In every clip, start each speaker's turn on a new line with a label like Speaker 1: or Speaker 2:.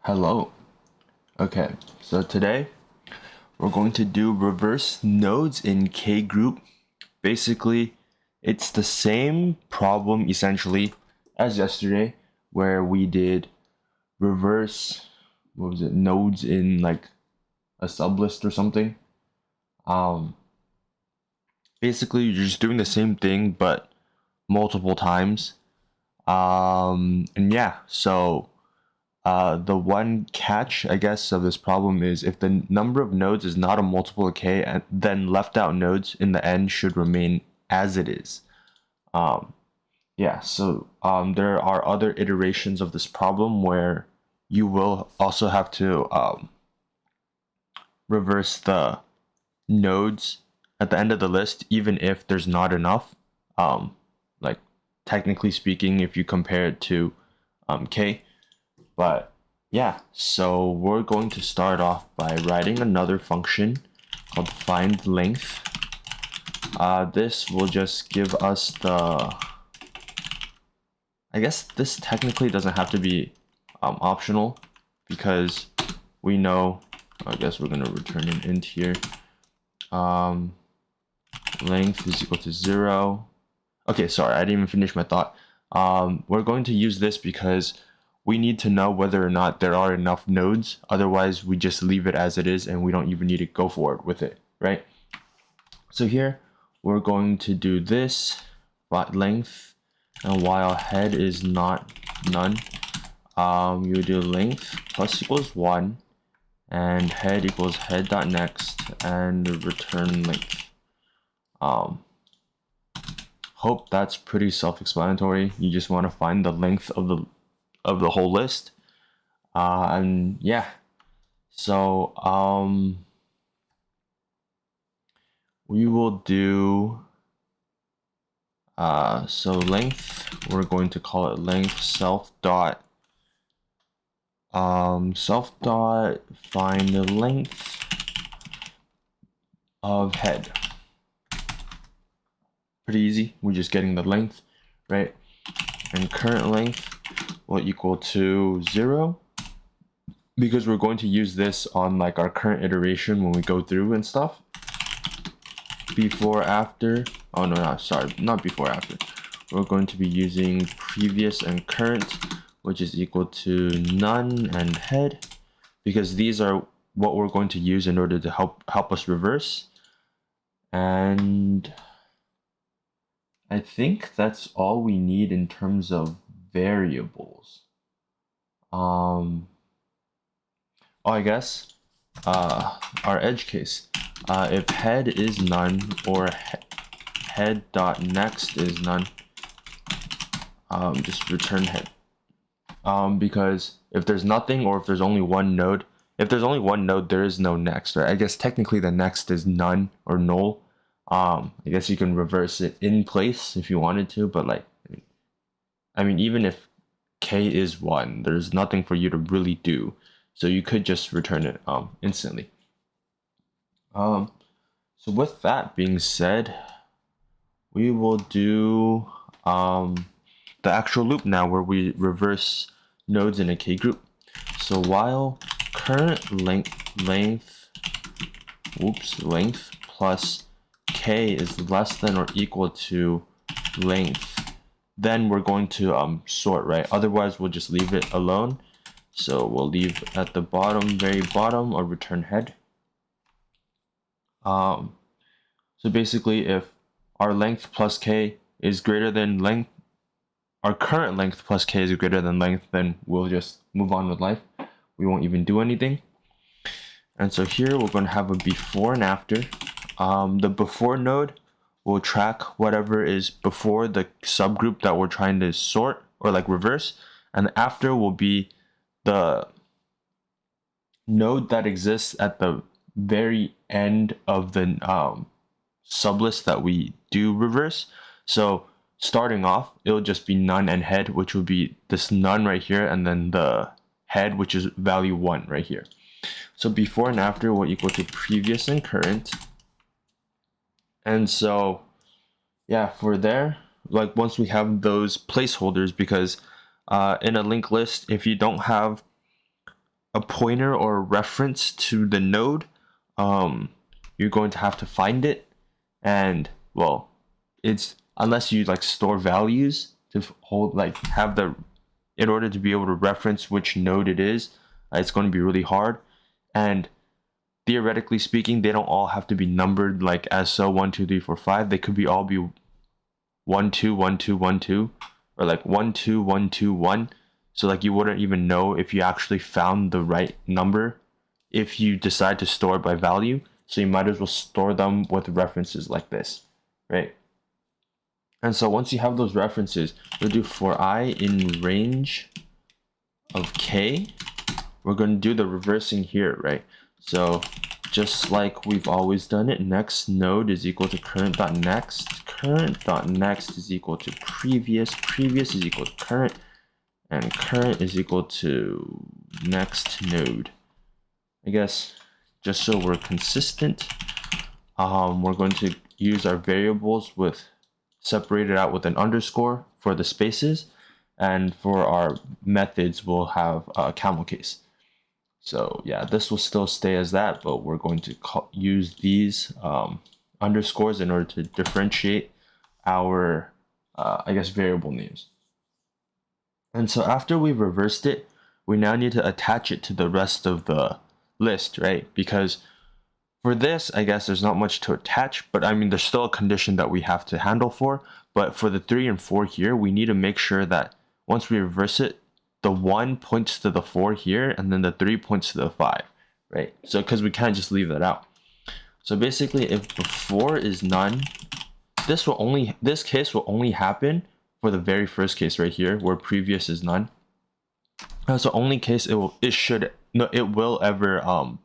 Speaker 1: Hello. Okay, so today we're going to do reverse nodes in K group. Basically, it's the same problem essentially as yesterday where we did reverse nodes in like a sublist or something. Um Basically you're just doing the same thing but multiple times. And yeah, so the one catch, I guess, of this problem is if the number of nodes is not a multiple of k, and then left out nodes in the end should remain as it is. Um, yeah, so there are other iterations of this problem where you will also have to reverse the nodes at the end of the list, even if there's not enough. Like technically speaking, if you compare it to k. But yeah, so we're going to start off by writing another function called find length. This will just give us I guess this technically doesn't have to be optional because we know, I guess we're going to return an int here. Length is equal to 0. Okay, sorry, I didn't even finish my thought. We're going to use this because we need to know whether or not there are enough nodes. Otherwise, we just leave it as it is and we don't even need to go forward with it, right? So here, we're going to do this, length, and while head is not none, you do length plus equals 1, and head equals head.next, and return length. Hope that's pretty self-explanatory. You just want to find the length of the whole list. And yeah, so we will do so length, we're going to call it length self dot find the length of head. Pretty easy, we're just getting the length, right? And current length will equal to 0 because we're going to use this on like our current iteration when we go through and stuff. Before, after, oh no, sorry, not before, after. We're going to be using previous and current, which is equal to none and head, because these are what we're going to use in order to help us reverse. And I think that's all we need in terms of variables. Oh, I guess our edge case. If head is none or head.next is none, just return head. Because if there's nothing or if there's only one node, if there's only one node, there is no next, right? I guess technically the next is none or null. I guess you can reverse it in place if you wanted to, but like, I mean, even if k is 1, there's nothing for you to really do. So you could just return it instantly. So with that being said, we will do the actual loop now where we reverse nodes in a k group. So while current length plus k is less than or equal to length, then we're going to sort, right? Otherwise we'll just leave it alone. So we'll leave at the bottom, very bottom, or return head. So basically if our length plus k is greater than length, our current length plus k is greater than length, then we'll just move on with life. We won't even do anything. And so here we're going to have a before and after. The before node will track whatever is before the subgroup that we're trying to sort or like reverse, and the after will be the node that exists at the very end of the sublist that we do reverse. So starting off, it'll just be none and head, which will be this none right here, and then the head, which is value 1 right here. So before and after will equal to previous and current. And so yeah, for there, like once we have those placeholders, because in a linked list, if you don't have a pointer or a reference to the node, you're going to have to find it. And well, it's unless you like store values to hold, like have the, in order to be able to reference which node it is, it's going to be really hard. And theoretically speaking, they don't all have to be numbered like as so 1, 2, 3, 4, 5. They could be all be 1, 2, 1, 2, 1, 2, or like 1, 2, 1, 2, 1. So like you wouldn't even know if you actually found the right number if you decide to store by value. So you might as well store them with references like this, right? And so once you have those references, we'll do for I in range of k. We're going to do the reversing here, right? So just like we've always done it, next node is equal to current.next. Current.next is equal to previous. Previous is equal to current. And current is equal to next node. I guess just so we're consistent, we're going to use our variables with separated out with an underscore for the spaces, and for our methods we'll have a camel case. So yeah, this will still stay as that, but we're going to use these underscores in order to differentiate our I guess variable names. And so after we've reversed it, we now need to attach it to the rest of the list, right? Because for this, I guess there's not much to attach, but I mean, there's still a condition that we have to handle for. But for the 3 and 4 here, we need to make sure that once we reverse it, the 1 points to the 4 here, and then the 3 points to the 5, right? So because we can't just leave that out. So basically, if before is none, this case will only happen for the very first case right here, where previous is none. That's the only case it will ever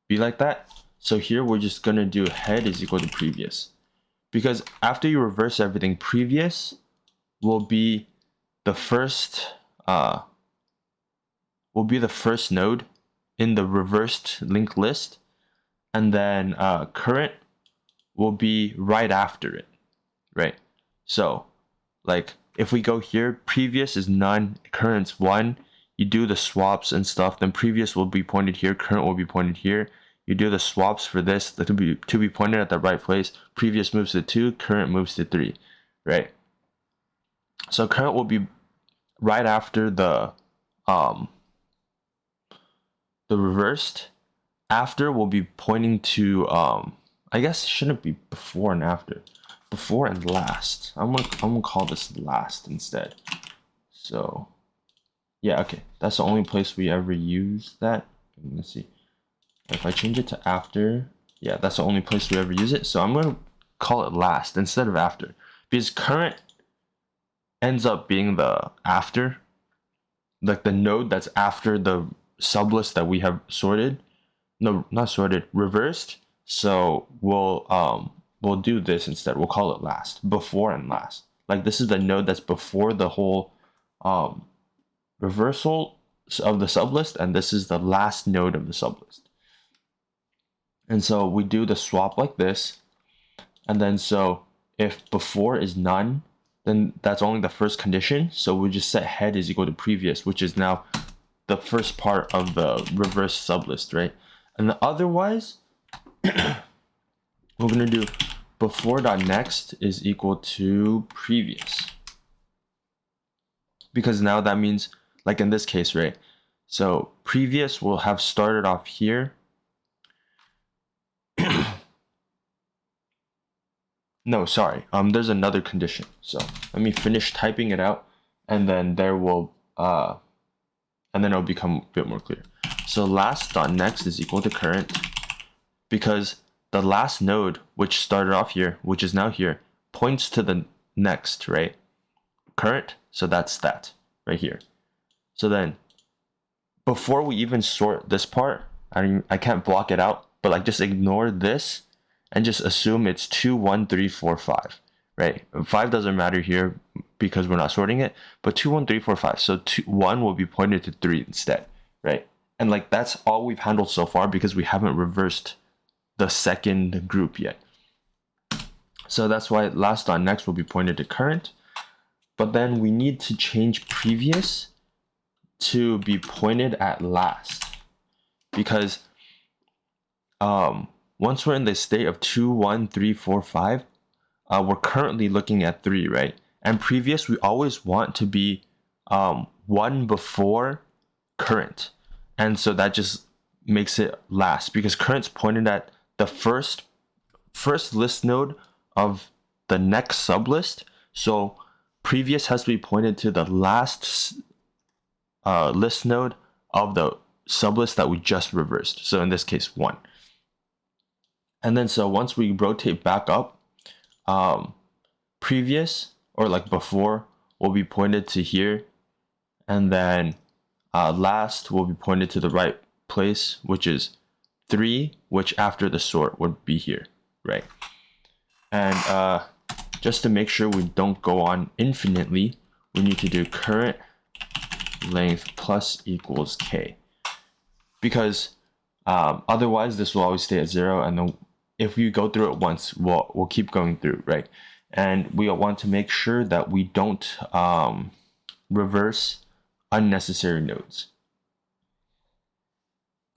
Speaker 1: be like that. So here we're just gonna do head is equal to previous, because after you reverse everything, previous will be the first node in the reversed linked list, and then current will be right after it, right? So like if we go here, previous is none, current's 1, you do the swaps and stuff, then previous will be pointed here, current will be pointed here. You do the swaps for this to be pointed at the right place. Previous moves to 2, current moves to 3, right? So current will be right after the reversed. After will be pointing to I guess it shouldn't be before and after. Before and last. I'm gonna call this last instead. So yeah, okay, that's the only place we ever use that. Let's see. If I change it to after, yeah, that's the only place we ever use it. So I'm gonna call it last instead of after, because current ends up being the after, like the node that's after the sublist that we have sorted. No, not sorted, reversed. So we'll do this instead. We'll call it last, before and last. Like this is the node that's before the whole reversal of the sublist, and this is the last node of the sublist. And so we do the swap like this, and then so if before is none, then that's only the first condition. So we just set head is equal to previous, which is now the first part of the reverse sublist, right? And the otherwise, we're gonna do before.next is equal to previous, because now that means, like in this case, right? So previous will have started off here. No, sorry. There's another condition. So let me finish typing it out, and then there will and then it'll become a bit more clear. So last.next is equal to current, because the last node, which started off here, which is now here, points to the next, right? Current, so that's that right here. So then before we even sort this part, I can't block it out, but like just ignore this and just assume it's 2, 1, 3, 4, 5, right? 5 doesn't matter here because we're not sorting it, but 2, 1, 3, 4, 5. So 1 will be pointed to 3 instead, right? And like that's all we've handled so far, because we haven't reversed the second group yet. So that's why last.next will be pointed to current, but then we need to change previous to be pointed at last, because once we're in the state of 2, 1, 3, 4, 5, we're currently looking at 3, right? And previous, we always want to be 1 before current. And so that just makes it last, because current's pointed at the first list node of the next sublist. So previous has to be pointed to the last list node of the sublist that we just reversed. So in this case, 1. And then so once we rotate back up, previous, or like before, will be pointed to here, and then last will be pointed to the right place, which is 3, which after the sort would be here, right? And just to make sure we don't go on infinitely, we need to do current length plus equals k, because otherwise this will always stay at 0, and then if we go through it once, we'll keep going through, right? And we want to make sure that we don't reverse unnecessary nodes.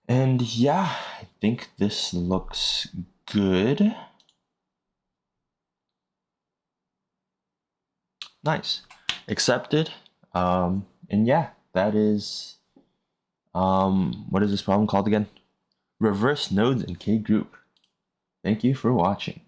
Speaker 1: And yeah, I think this looks good. Nice. Accepted. And yeah, that is what is this problem called again? Reverse nodes in K group. Thank you for watching.